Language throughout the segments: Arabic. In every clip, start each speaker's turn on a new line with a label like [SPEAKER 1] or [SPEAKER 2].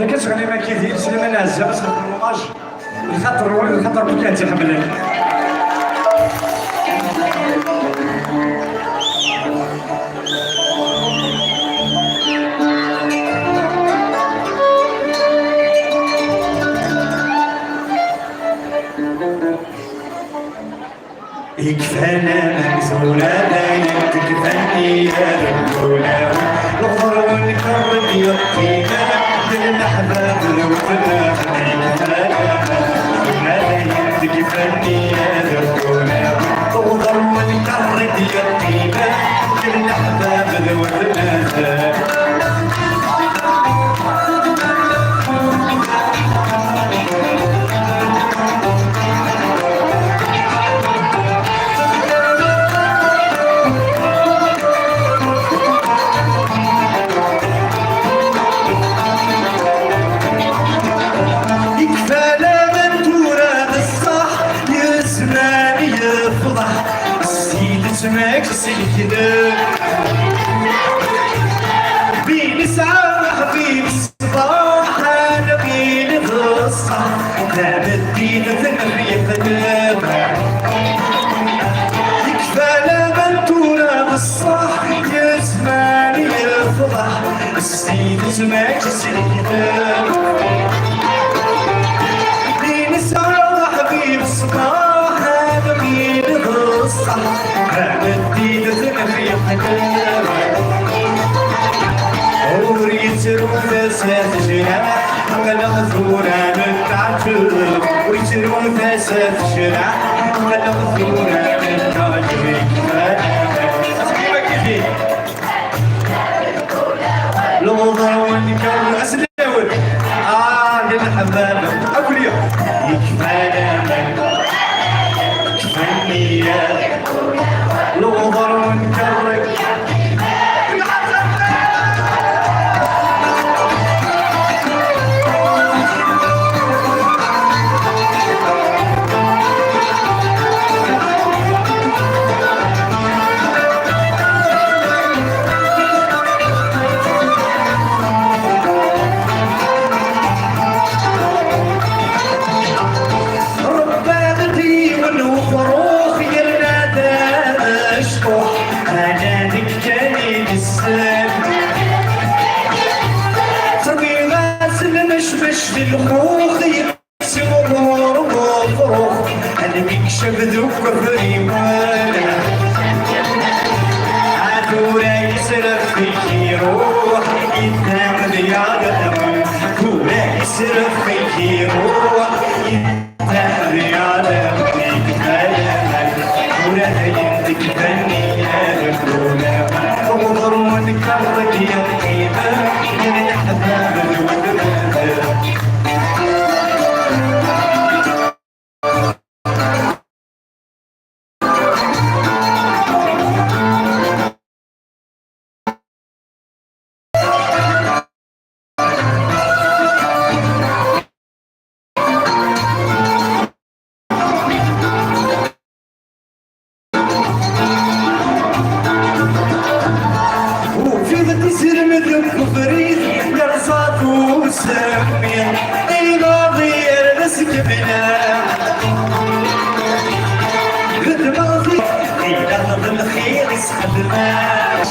[SPEAKER 1] انت كتغني ما كيديرش لما نهزها باش نخدم الماج الخطر كي كانت تحمل يكفانا مكسورة دايما تكفاني يا رجولة الغر والكرم يطينا للأحباب الوفنا دايما تكفاني يا رجولة الغر والكرم يطينا للأحباب الوفنا سمعك سيدنا بين ساعة حبيب الصباح أنا بين الصح لا بدينا ثنرية ثناب يكفى لا بنتونا بالصح يا زماني يفضح السيد سمعك سيدنا بين ساعة حبيب الصباح أنا بين الصح بدينا ثنرية ثناب ويترون فاسات جناح ولا مذورة نتعجب ويترون فاسات جناح ولا مذورة نتعجب الوضع والنكر أسلاوي للحباب أقول يا يكفانا كفاني يا الوضع والنكر بالخوخ يقسم النور وفروخ انا بيكشف ذوق فريمان عدونا يسرف فيك يروح يتنام رياضة كولا يسرف فيك يروح يتنام رياضة كولا يمدك فني يا رجولة وضرون كرك يا قيمة من الأحباب سمي الغضير نسكبنا قد ماضي لحظ الخير يسحبنا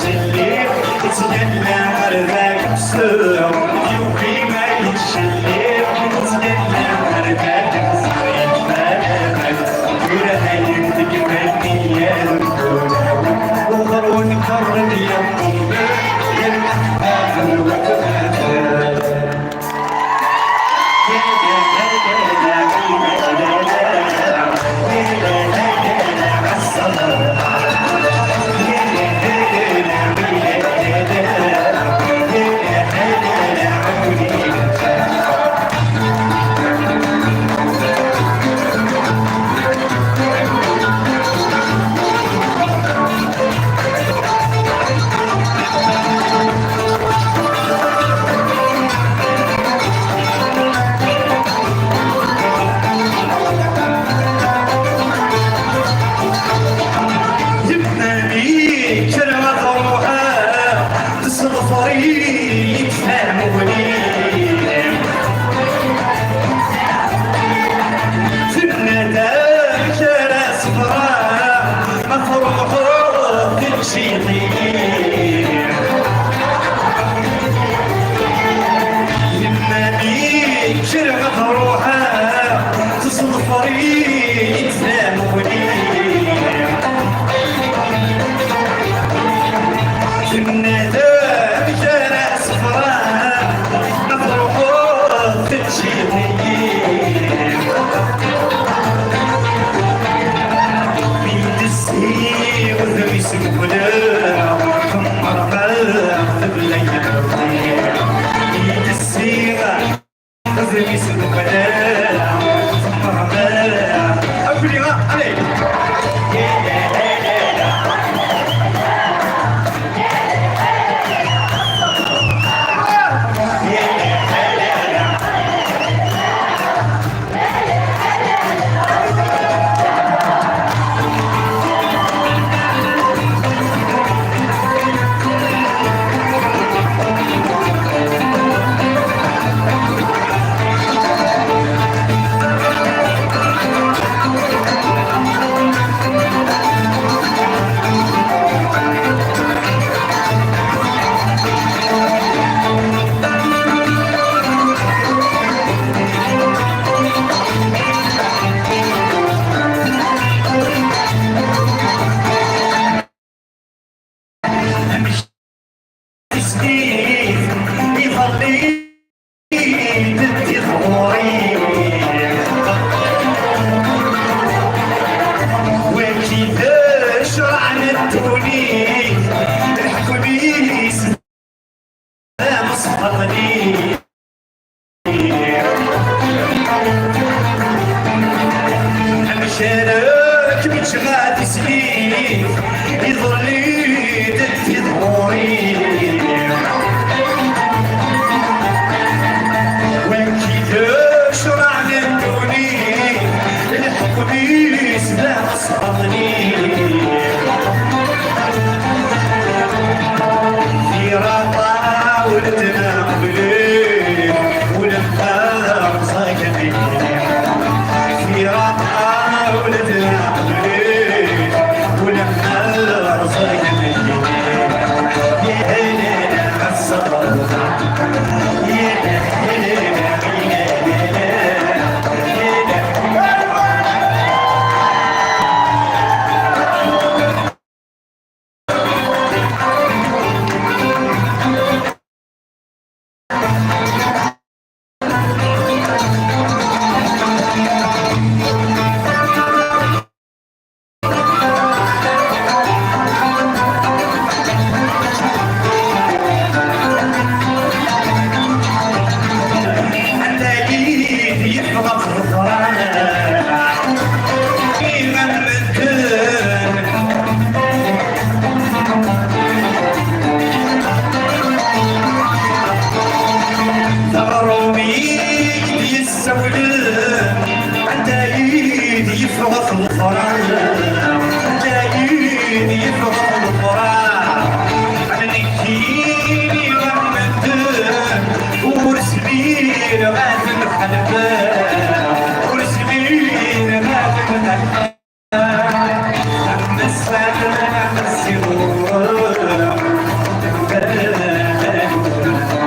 [SPEAKER 1] شليب يتجلى مرذاك بسوم يوفي ما يتشليب يتجلى مرذاك بسوم وراها يكتب مني يا دكتور وغرون كرم يمهم يا الأحباب الوفاء شرعة روحها تصنفري يتساموني الندى بشارع صفراء مفروحات تتشيطي بيد السي وذوي سمولا خمر بلغ ذبلي بيد السي وذوي سمولا خمر بلغ أقولي عليك شارك بشغال سنين يظلي دتي ظهوري وين كيفاش رعنا الدوني الحكمي سباق صبرني في رضا ولدنا قبلي ولدنا صايقني في رضا ولدنا قبلي ولما رزقني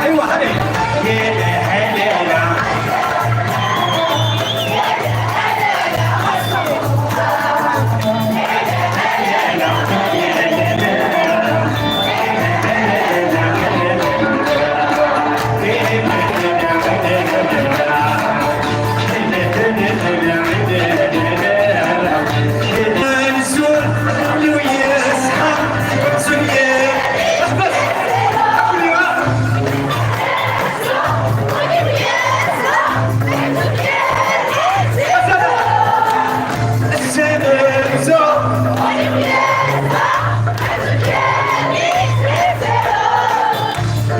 [SPEAKER 1] ايوه هذه يا حلاله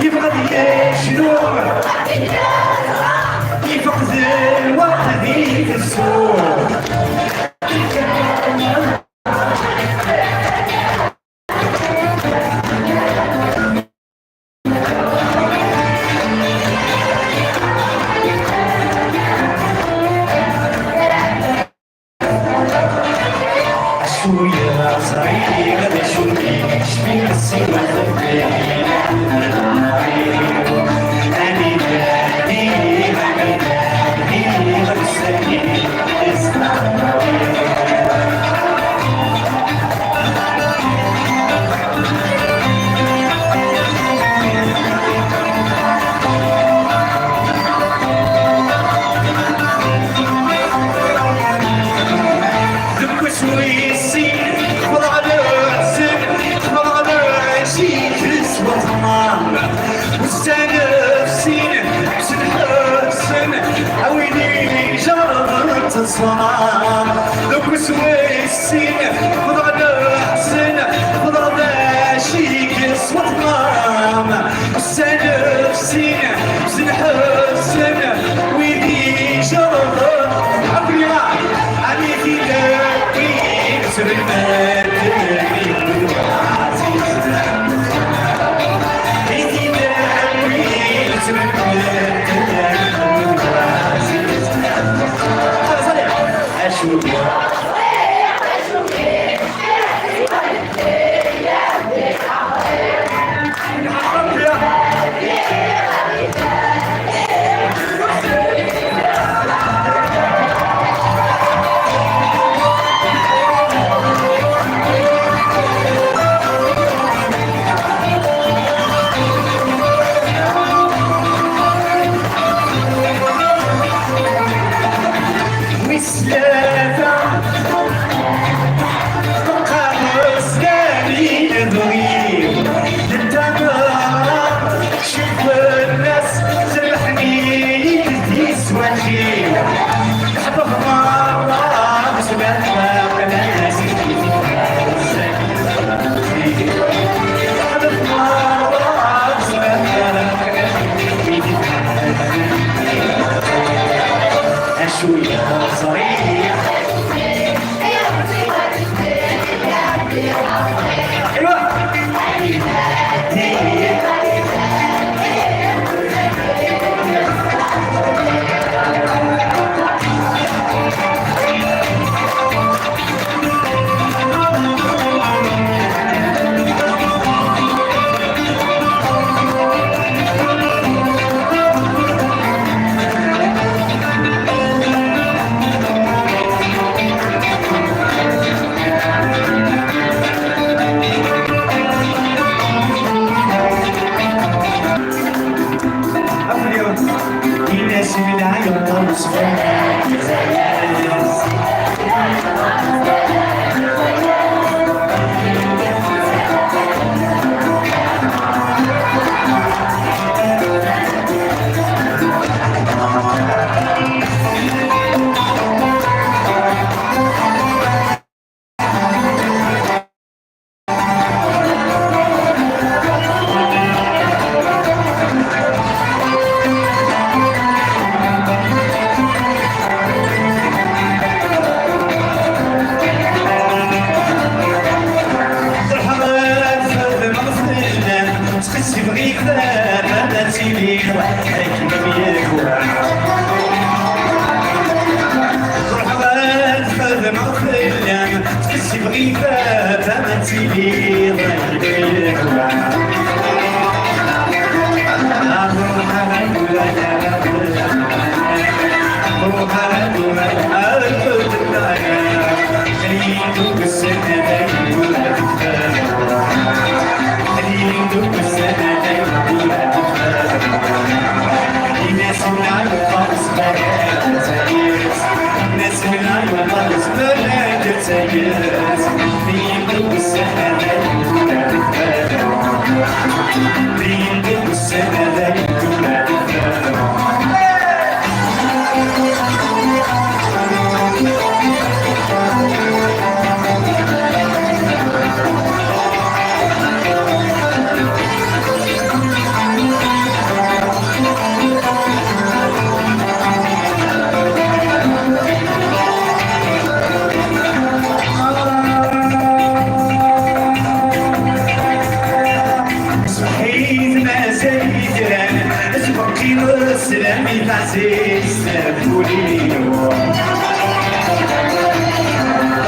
[SPEAKER 1] يبغى شنو يفقد الوقت ذيك السوق شوية صغير غدا شوية شبيه السيما الصنام لو سويسين خضرنا حسن خضرنا شيك صوت نام السنة سين سن حسن ويدي جرب عبريا علي في داوي سر المال لي ضيق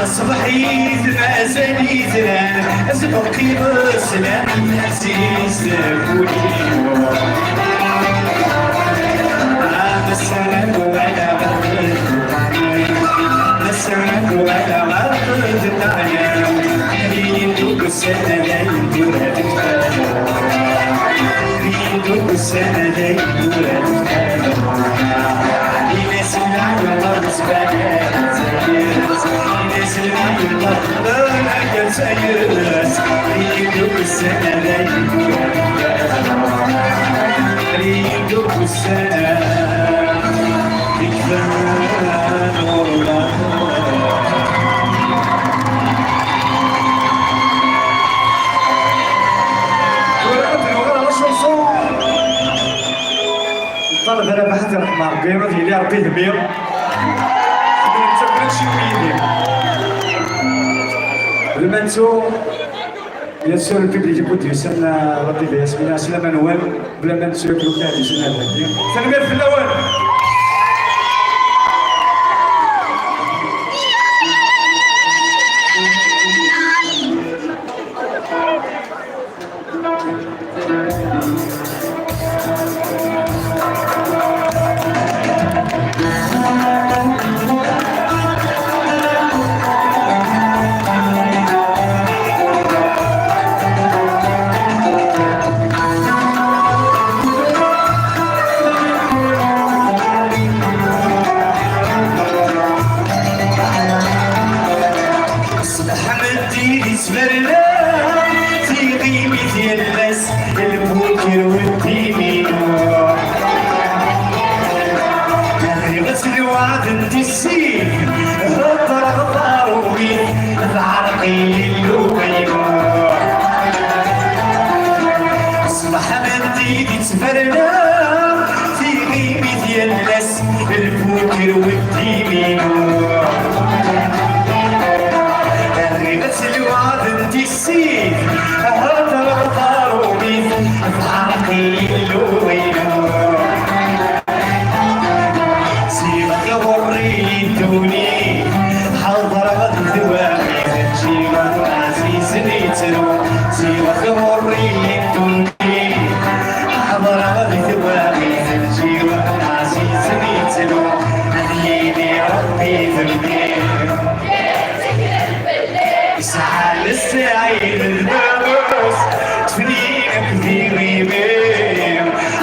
[SPEAKER 1] صبحيت ما زاليت انا اسبقي بالسلام نسيت سبولي السلام ولا غرد السلام ولا غرد الدنيا يدوب السنة يدور يدوب السنة يدور ينسلع والله سبحانه ينسلع والله لا ينسيس يدوب السنة يدوب السنة يكفى نور الله طلب انا بحث الرحمن قيمة اللي ربي كبير نتبع شي ويدي المنسو بيان سور البيبليك يقول يسمى ربي بيسمينا سلامة نوال بلا ما نسو ياكلو كاع سنة هادي تنبير في الاول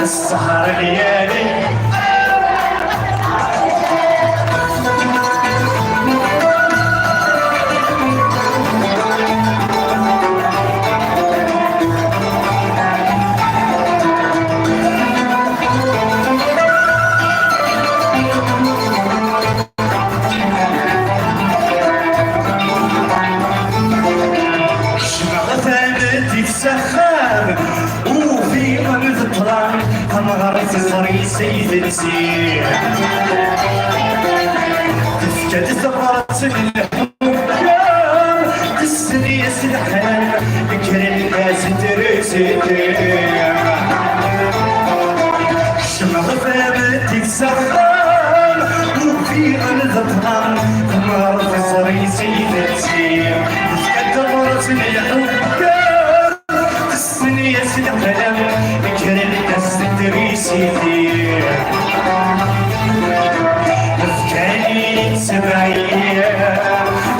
[SPEAKER 1] السهر ليالي سيد نسير تفكت ثمرة الحكام تسري سلحان ذكر الناس ترسل شمغ فامت تسخان وفي الغطام ثمرة صري سيد نسير تفكت ثمرة الحكام يا سيدي قلم كرم الناس تدريسيتي افكاني سبعية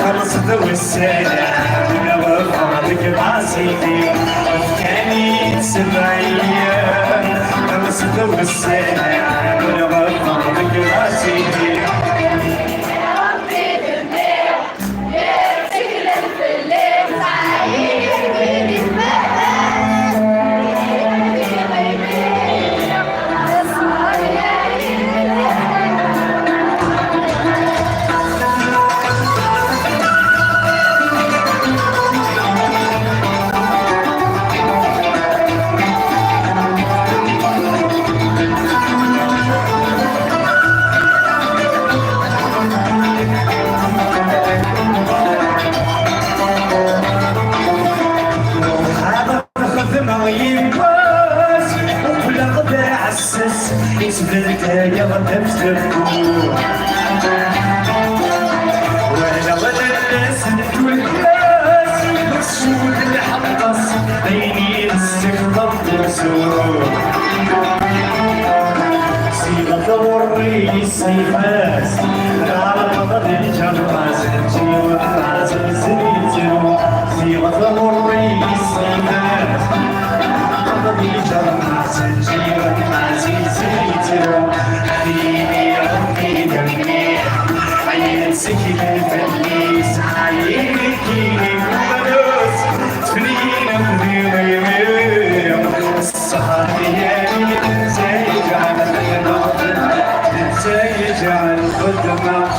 [SPEAKER 1] خلصت والسلام وفاضك بعصيتي افكاني سبعية خلصت والسلام وفاضك بعصيتي يا غدا بسركو وانا غدا الناس الكلاس مقصود الحطس بيني السكر الدرسو صيغة وري السيفاس العرب الجراس نجي والراس الزيتو صيغة وري السيفاس الجراس نجي والراس الزيتو حبيبي ربي دمي عين سكين الفليس عين كيني ومدوس تفنين مدير السهر ليالي زي جعل الخدمة زي جعل الخدمة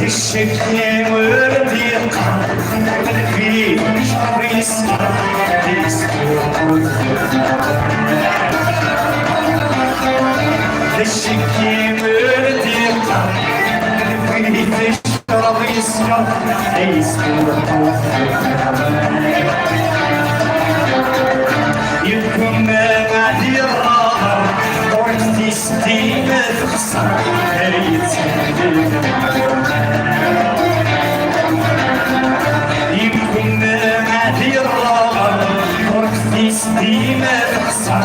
[SPEAKER 1] الشكل وردي قلبي شعري يسمع الشكل وردي قلبي تشرب يسمع يكون غادي الراغر ورثي ستينة تخسر يكون غادي الراغر ورثي ستينة تخسر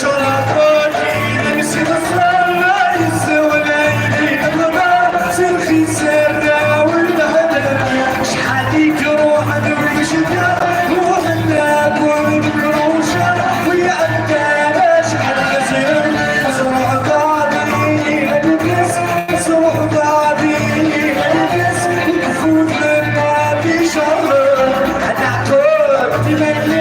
[SPEAKER 1] شرطوني نمشي نصلي يسوى ليلي الغبار سرخي سرنا والهدر شحال يجروح نمشي روح الناب والمروشة ويا أنت شحال غزير مزروع قاضي البس مزروع قاضي البس وكفوت لنا بشر أنا عقول تملي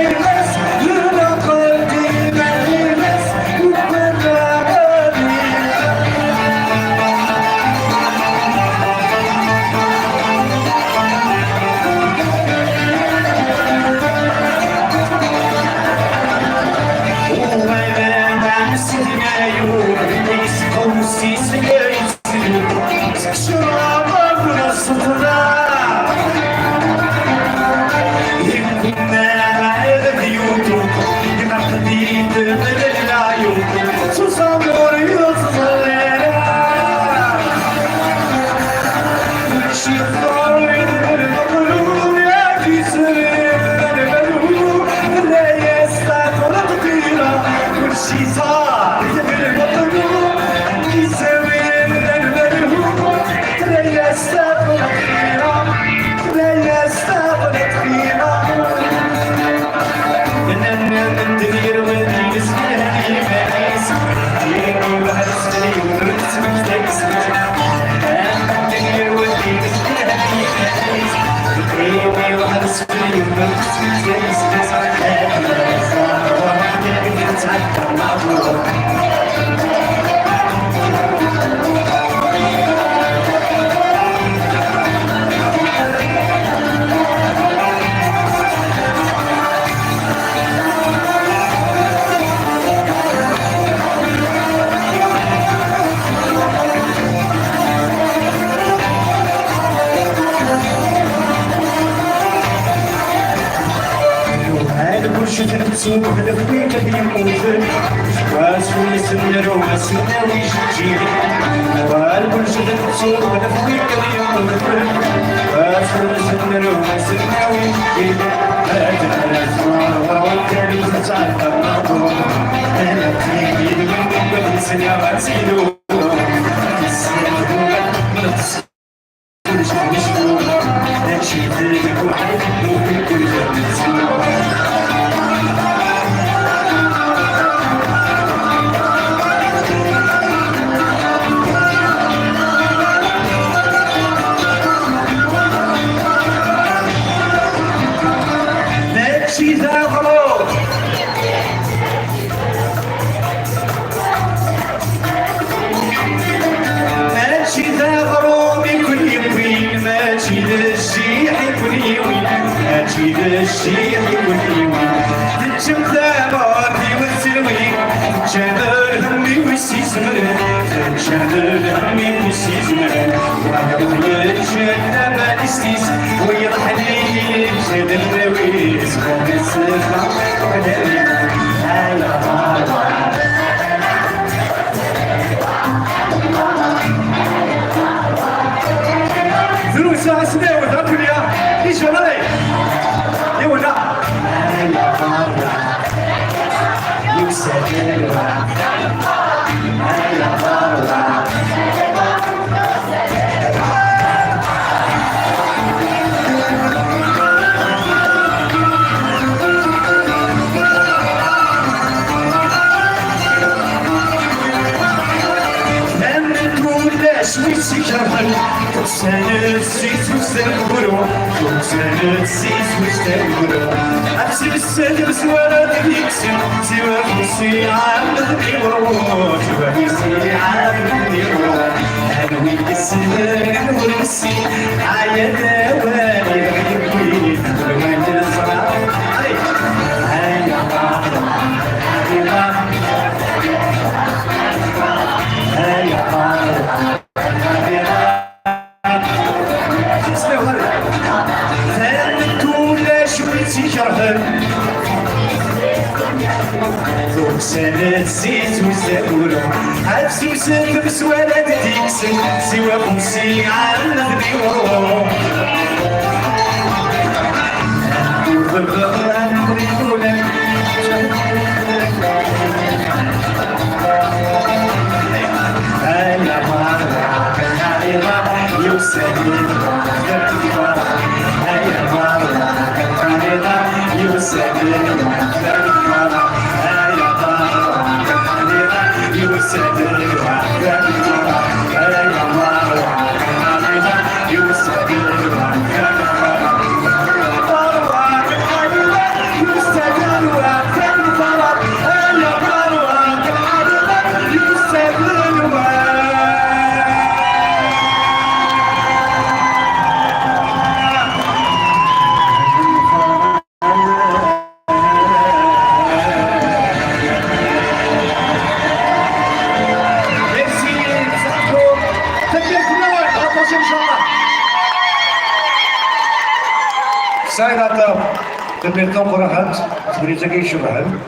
[SPEAKER 1] شتنسو هدفوي كديم وزن واسوي سنر واسنوي جيل والكل شتنسو هدفوي كديم وزن واسوي سنر واسنوي جيل هذا الاسماء والكريم سعد الله انا تيجي من قبل سنه واسيلو الشيخ والإيمان تجم ثاباتي والسلوي شادر همي والسيزمر شادر همي والسيزمر وعقل الشادر ما نستيس ويضحني شادر نويس ونسخة ودري هلا هلا ذرو ساعة سنة وذاكر يا إيش ولا سنة سيس مستقبلو سنة سيس مستقبلو أبسي بالسجل سوالة تبيكسن سوى بسي عامل ديورو سوى بسي عامل ديورو أنا ويكسن ونسي عيادة والي غيبي وين الصلاة هيا هيا سنة زيت وزاورو عبسي وسافر بسوالة تكسن سوا قمسي على الغيورو وبالغران نريدونا هيا مرة هيا يوسف هيا مرة يوسف سعيد عطا تبيتنا قرحات بريتك يشبهن